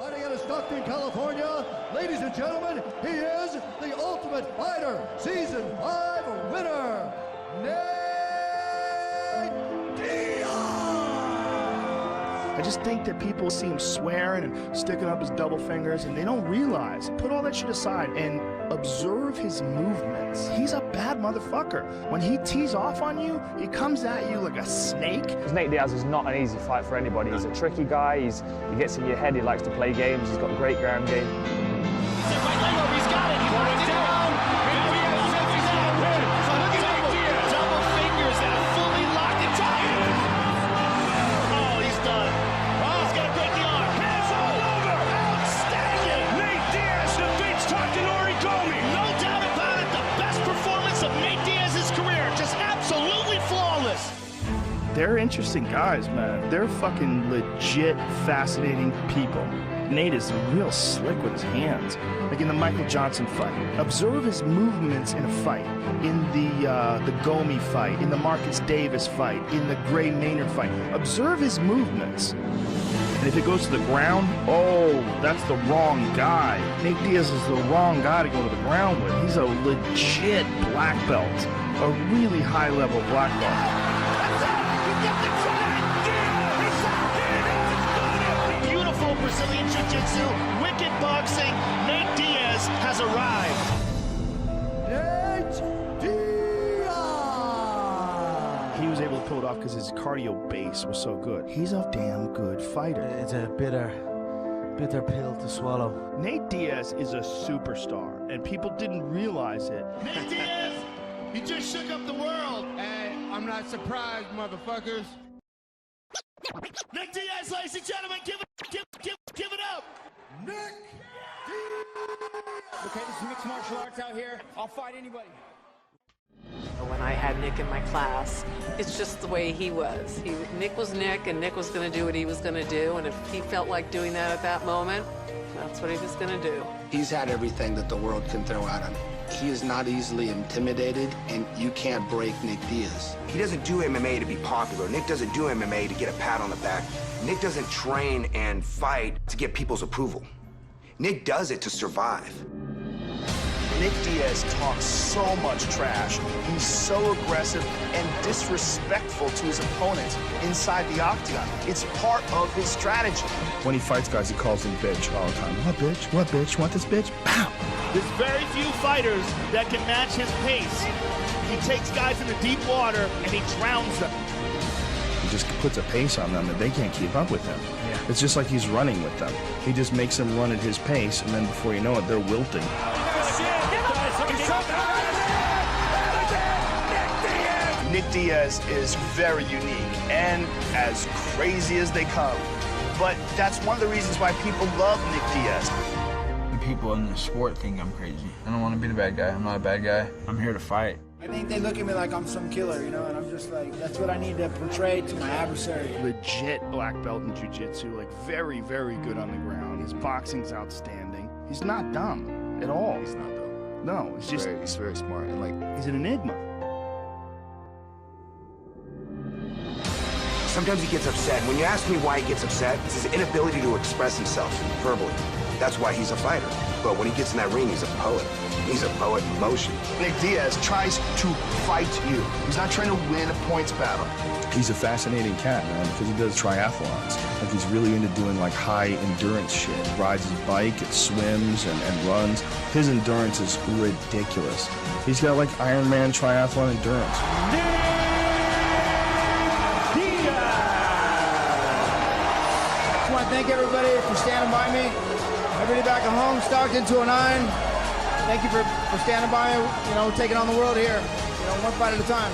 Fighting out of Stockton, California, ladies and gentlemen, he is the Ultimate Fighter Season 5 winner, Diaz! I just think that people see him swearing and sticking up his double fingers, and they don't realize. Put all that shit aside and observe his movements. He's a bad motherfucker. When he tees off on you, he comes at you like a snake. Nate Diaz is not an easy fight for anybody. He's a tricky guy. He gets in your head. He likes to play games. He's got a great ground game. He's got it. He won it down. Double fingers that are fully locked and tight. Oh, he's done. He's got to break the arm. Hands all over. Outstanding. Nate Diaz defeats Stockton. No doubt about it. The best performance of Nate Diaz's career. Just absolutely flawless. They're interesting guys, man. They're fucking legit fascinating people. Nate is real slick with his hands. Like in the Michael Johnson fight. Observe his movements in a fight. In the Gomi fight. In the Marcus Davis fight. In the Gray Maynard fight. Observe his movements. And if it goes to the ground, oh, that's the wrong guy. Nate Diaz is the wrong guy to go to the ground with. He's a legit black belt. A really high-level black belt. Beautiful Brazilian Jiu-Jitsu, wicked boxing. Nate Diaz has arrived. Nate Diaz! He was able to pull it off because his cardio base was so good. He's a damn good fighter. It's a bitter pill to swallow. Nate Diaz is a superstar, and people didn't realize it. Nate Diaz, he just shook up the world. Hey, I'm not surprised, motherfuckers. Nate Diaz, ladies and gentlemen, give it up. Nick Diaz! Okay, this is mixed martial arts out here. I'll fight anybody. When I had Nick in my class, it's just the way he was. Nick was Nick, and Nick was going to do what he was going to do, and if he felt like doing that at that moment, that's what he was going to do. He's had everything that the world can throw at him. He is not easily intimidated, and you can't break Nick Diaz. He doesn't do MMA to be popular. Nick doesn't do MMA to get a pat on the back. Nick doesn't train and fight to get people's approval. Nick does it to survive. Nick Diaz talks so much trash. He's so aggressive and disrespectful to his opponents inside the octagon. It's part of his strategy. When he fights guys, he calls them bitch all the time. What bitch? What bitch? Want this bitch? Pow! There's very few fighters that can match his pace. He takes guys into deep water and he drowns them. He just puts a pace on them that they can't keep up with him. Yeah. It's just like he's running with them. He just makes them run at his pace, and then before you know it, they're wilting. Nick Diaz is very unique and as crazy as they come. But that's one of the reasons why people love Nick Diaz. People in the sport think I'm crazy. I don't want to be the bad guy. I'm not a bad guy. I'm here to fight. I think they look at me like I'm some killer, you know, and I'm just like, that's what I need to portray to my adversary. Legit black belt in jiu-jitsu, like very, very good on the ground. His boxing's outstanding. He's not dumb at all. He's not dumb. No, it's just... He's very smart, and like... He's an enigma. Sometimes he gets upset. When you ask me why he gets upset, it's his inability to express himself verbally. That's why he's a fighter. But when he gets in that ring, he's a poet. He's a poet in motion. Nick Diaz tries to fight you. He's not trying to win a points battle. He's a fascinating cat, man, because he does triathlons. Like, he's really into doing, like, high-endurance shit. He rides his bike, and swims, and runs. His endurance is ridiculous. He's got, like, Ironman triathlon endurance. I just want to thank everybody for standing by me. Everybody back at home, Stockton 209. Thank you for standing by me. You know, taking on the world here. You know, one fight at a time.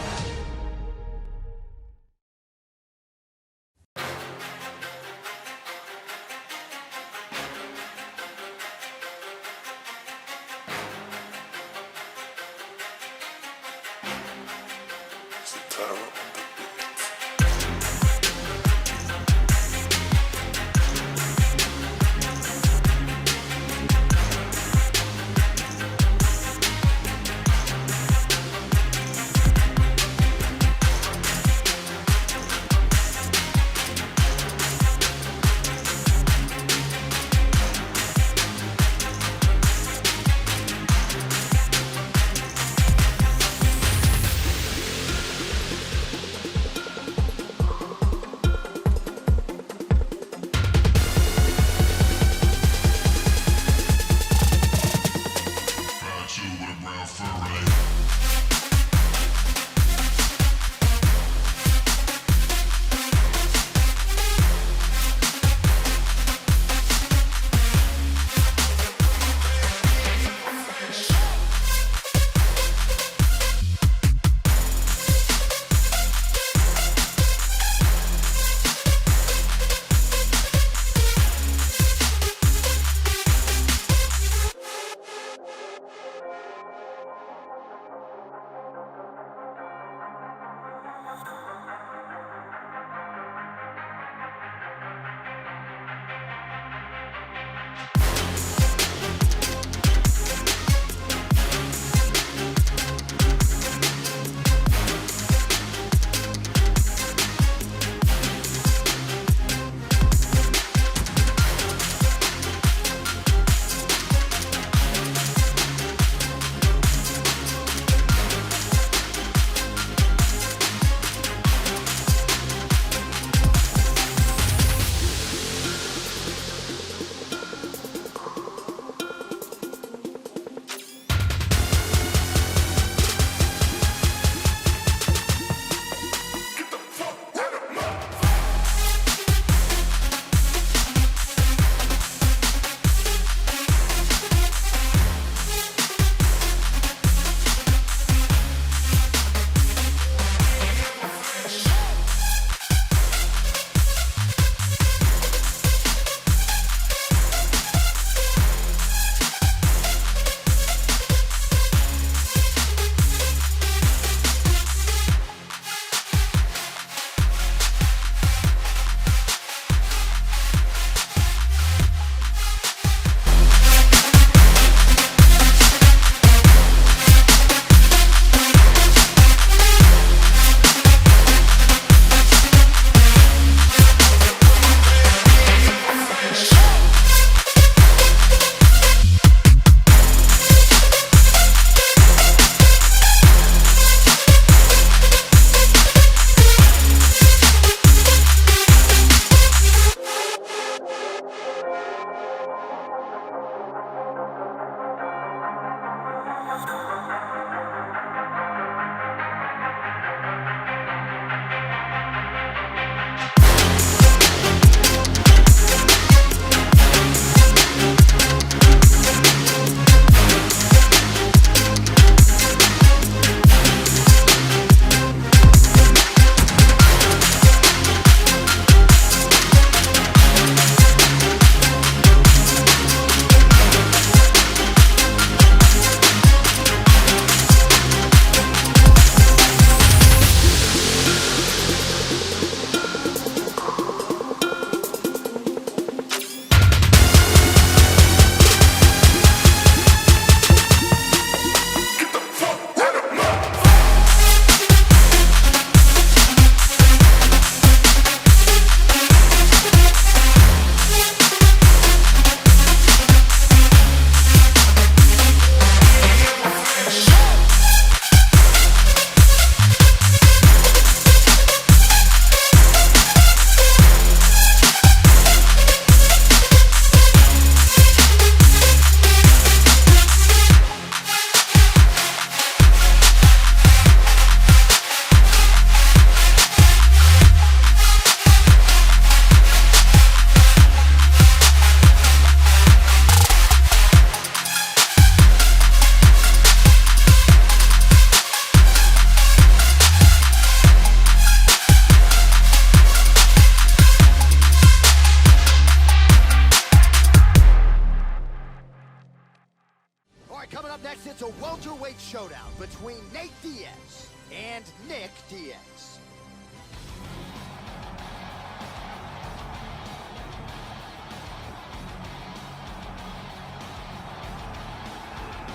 next, it's a welterweight showdown between Nate Diaz and Nick Diaz.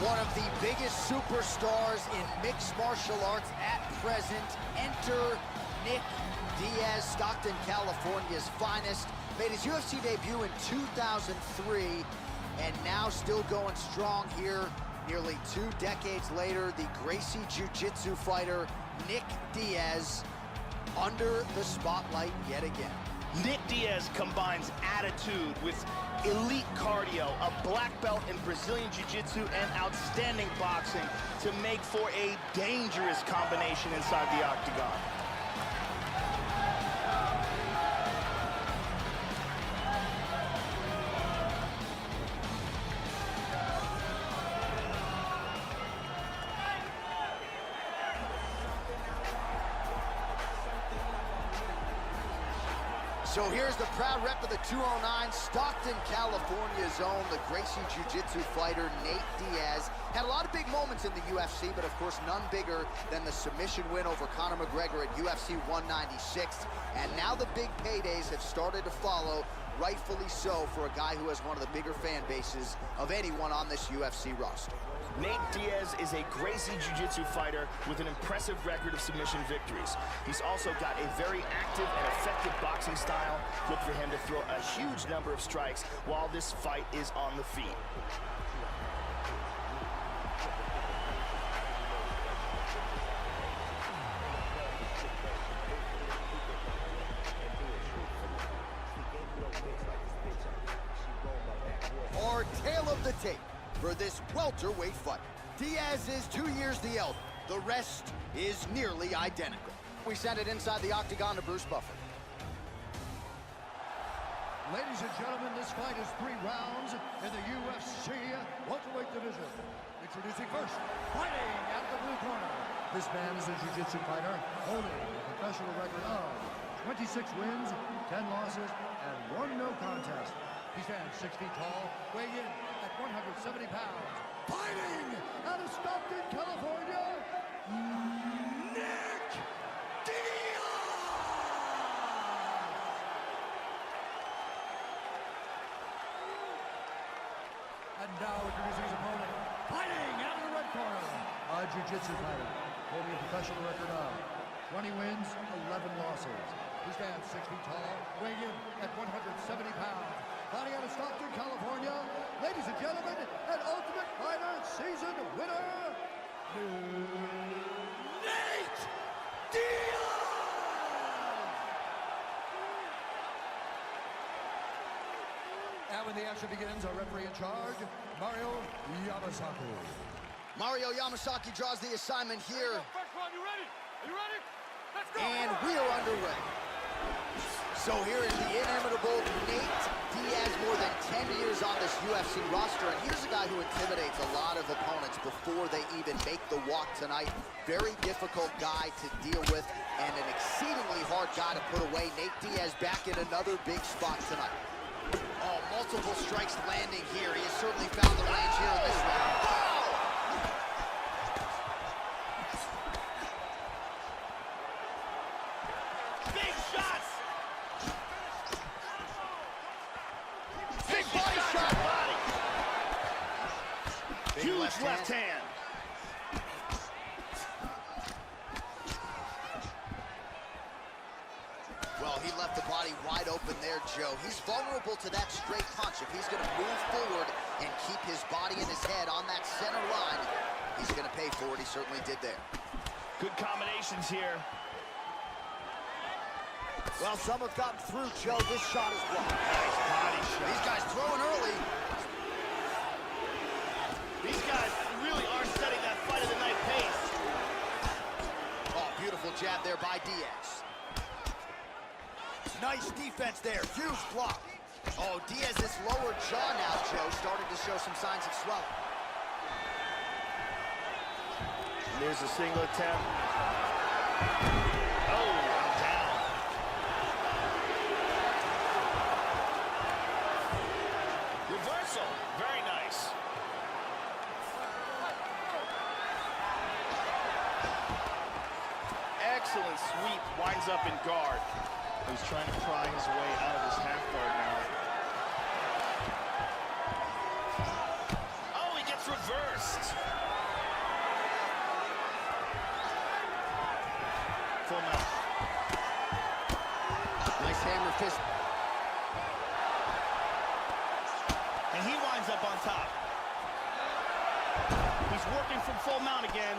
One of the biggest superstars in mixed martial arts at present. Enter Nick Diaz, Stockton, California's finest. Made his UFC debut in 2003, and now still going strong here. Nearly 2 decades later, the Gracie Jiu-Jitsu fighter, Nick Diaz, under the spotlight yet again. Nick Diaz combines attitude with elite cardio, a black belt in Brazilian Jiu-Jitsu, and outstanding boxing to make for a dangerous combination inside the octagon. So here's the proud rep of the 209, Stockton, California's own, the Gracie Jiu-Jitsu fighter, Nate Diaz. Had a lot of big moments in the UFC, but of course none bigger than the submission win over Conor McGregor at UFC 196. And now the big paydays have started to follow, rightfully so, for a guy who has one of the bigger fan bases of anyone on this UFC roster. Nate Diaz is a Gracie Jiu-Jitsu fighter with an impressive record of submission victories. He's also got a very active and effective boxing style. Look for him to throw a huge number of strikes while this fight is on the feet. Our tale of the tape for this welterweight fight. Diaz is 2 years the elder. The rest is nearly identical. We send it inside the octagon to Bruce Buffer. Ladies and gentlemen, this fight is 3 rounds in the UFC welterweight division. Introducing first, fighting out of the blue corner. This man is a jiu-jitsu fighter, holding a professional record of 26 wins, 10 losses, and 1 no contest. He stands 6 feet tall, weighing in at 170 pounds. Fighting out of Stockton, California, Nick Diaz! And now introducing his opponent, fighting out of the red corner, a jiu-jitsu fighter, holding a professional record of 20 wins, 11 losses. He stands 6 feet tall, weighing in at 170 pounds. Fighting out of Stockton, California, ladies and gentlemen, an Ultimate Fighter season winner, Nate Diaz! And when the action begins, our referee in charge, Mario Yamasaki. Mario Yamasaki draws the assignment here. First round, you ready? Are you ready? Let's go! And we are underway. So here is the inimitable Nate Diaz, more than 10 years on this UFC roster. And here's a guy who intimidates a lot of opponents before they even make the walk tonight. Very difficult guy to deal with and an exceedingly hard guy to put away. Nate Diaz back in another big spot tonight. Oh, multiple strikes landing here. He has certainly found the range here in this round. Huge left hand. Well, he left the body wide open there, Joe. He's vulnerable to that straight punch. If he's going to move forward and keep his body and his head on that center line, he's going to pay for it. He certainly did there. Good combinations here. Well, some have gotten through, Joe. This shot is blocked. Nice body shot. These guys throwing early. These guys really are setting that fight of the night pace. Oh, beautiful jab there by Diaz. Nice defense there. Huge block. Oh, Diaz's lower jaw now, Joe, starting to show some signs of swelling. There's a single attempt. Oh, I'm down. Reversal. Very nice. excellent sweep, winds up in guard. He's trying to pry his way out of his half guard now. Oh, he gets reversed. Full mount. Nice hammer fist. And he winds up on top. He's working from full mount again.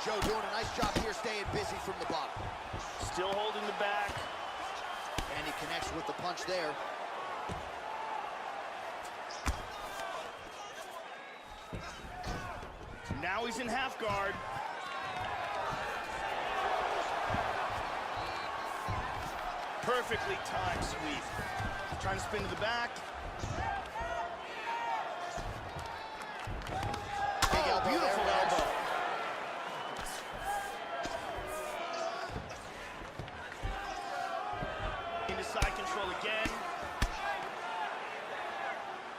Joe doing a nice job here staying busy from the bottom. Still holding the back. And he connects with the punch there. Now he's in half guard. Perfectly timed sweep. Trying to spin to the back. Big elbow beautiful there, elbow. Into side control again.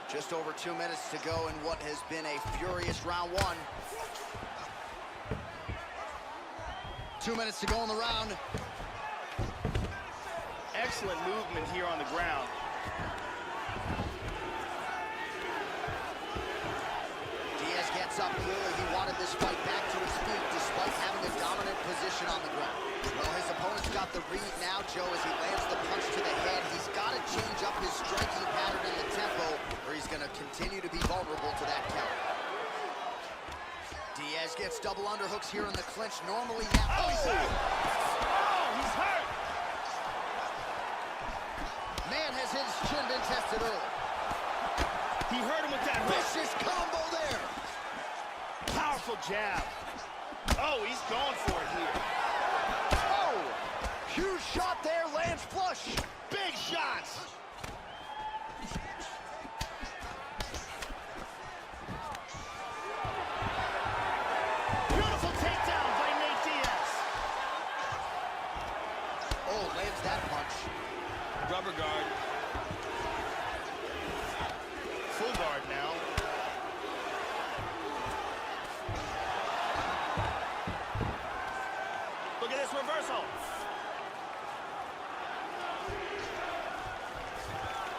Just over 2 minutes to go in what has been a furious round one. 2 minutes to go in the round. Excellent movement here on the ground. Diaz gets up. Clearly he wanted this fight back to his feet despite having a dominant position on the ground. Well, his opponent's got the read now, Joe, as he lands the punch to the head. He's got to change up his striking pattern and the tempo, or he's going to continue to be vulnerable to that counter. Diaz gets double underhooks here in the clinch. Normally that... Oh, he's hurt! Oh, he's hurt! Man, has his chin been tested early. He hurt him with that hook. Vicious combo there. Powerful jab. Oh, he's going for it here. Oh, huge shot there, lands flush. Big shots. Beautiful takedown by Nate Diaz. Oh, lands that punch. Rubber guard. Full guard now. Look at this reversal.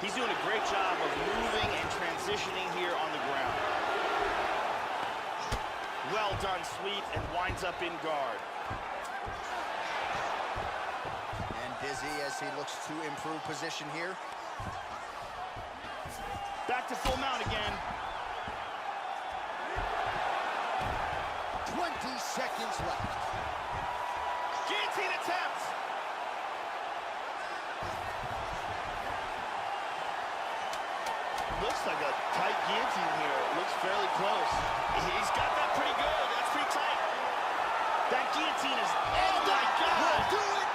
He's doing a great job of moving and transitioning here on the ground. Well done sweep and winds up in guard. And busy as he looks to improve position here. Back to full mount again. 20 seconds left. Guillotine attempt. Looks like a tight guillotine here. It looks fairly close. He's got that pretty good. That's pretty tight. That guillotine is... Oh, my God! Will do it!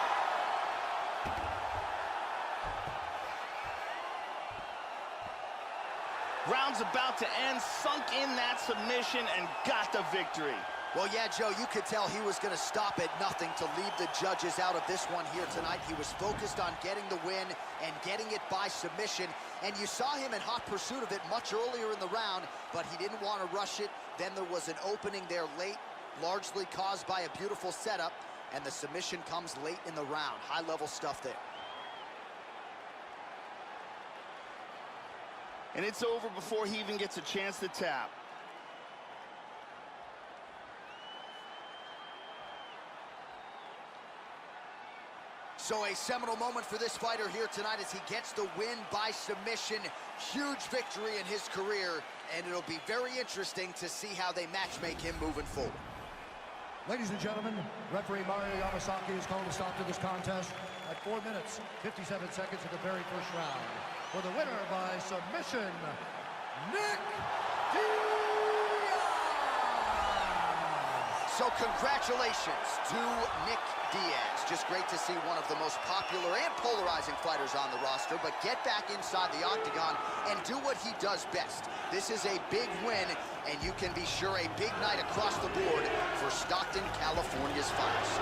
Round's about to end, sunk in that submission and got the victory. Well, yeah, Joe, you could tell he was going to stop at nothing to leave the judges out of this one here tonight. He was focused on getting the win and getting it by submission. And you saw him in hot pursuit of it much earlier in the round, but he didn't want to rush it. Then there was an opening there late, largely caused by a beautiful setup, and the submission comes late in the round. High-level stuff there. And it's over before he even gets a chance to tap. So a seminal moment for this fighter here tonight as he gets the win by submission. Huge victory in his career, and it'll be very interesting to see how they matchmake him moving forward. Ladies and gentlemen, referee Mario Yamasaki has called a stop to this contest at 4 minutes, 57 seconds of the very first round. For the winner by submission, Nick Diaz! So congratulations to Nick Diaz. Just great to see one of the most popular and polarizing fighters on the roster, but get back inside the octagon and do what he does best. This is a big win, and you can be sure a big night across the board for Stockton, California's finest.